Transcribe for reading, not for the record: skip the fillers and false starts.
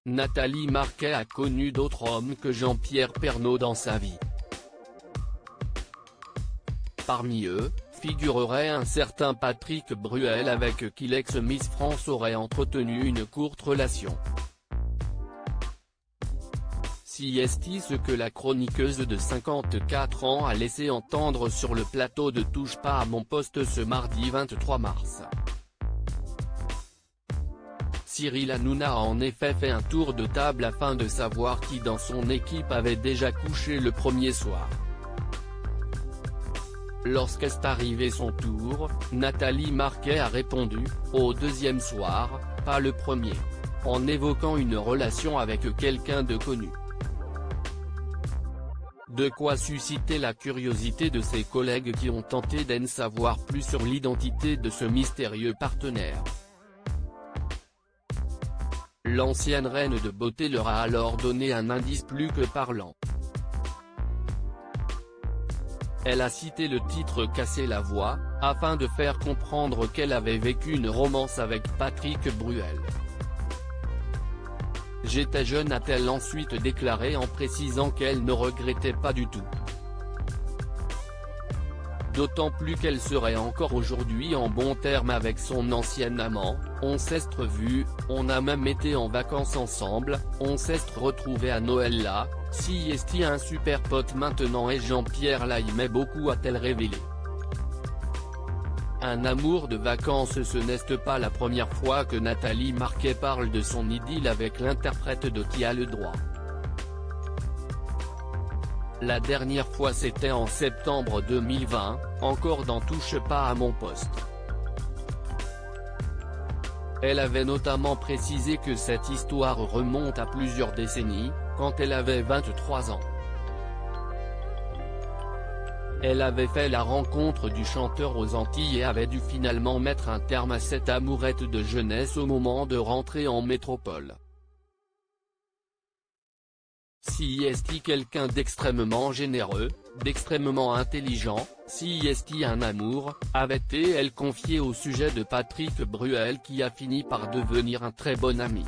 Nathalie Marquet a connu d'autres hommes que Jean-Pierre Pernaut dans sa vie. Parmi eux, figurerait un certain Patrick Bruel avec qui l'ex-Miss France aurait entretenu une courte relation. Si est ce que la chroniqueuse de 54 ans a laissé entendre sur le plateau de Touche pas à mon poste ce mardi 23 mars. Cyril Hanouna a en effet fait un tour de table afin de savoir qui dans son équipe avait déjà couché le premier soir. Lorsqu'est arrivé son tour, Nathalie Marquet a répondu « Au deuxième soir, pas le premier », en évoquant une relation avec quelqu'un de connu. De quoi susciter la curiosité de ses collègues qui ont tenté d'en savoir plus sur l'identité de ce mystérieux partenaire. L'ancienne reine de beauté leur a alors donné un indice plus que parlant. Elle a cité le titre « Casser la voix », afin de faire comprendre qu'elle avait vécu une romance avec Patrick Bruel. J'étais jeune, a-t-elle ensuite déclaré en précisant qu'elle ne regrettait pas du tout. D'autant plus qu'elle serait encore aujourd'hui en bons termes avec son ancien amant, on s'est revus, on a même été en vacances ensemble, on s'est retrouvés à Noël là, si est un super pote maintenant et Jean-Pierre l'aimait beaucoup, a-t-elle révélé. Un amour de vacances, ce n'est pas la première fois que Nathalie Marquet parle de son idylle avec l'interprète de Qui a le droit. La dernière fois c'était en septembre 2020, encore dans Touche pas à mon poste. Elle avait notamment précisé que cette histoire remonte à plusieurs décennies, quand elle avait 23 ans. Elle avait fait la rencontre du chanteur aux Antilles et avait dû finalement mettre un terme à cette amourette de jeunesse au moment de rentrer en métropole. Si est quelqu'un d'extrêmement généreux, d'extrêmement intelligent, si est un amour, avait-elle confié au sujet de Patrick Bruel qui a fini par devenir un très bon ami.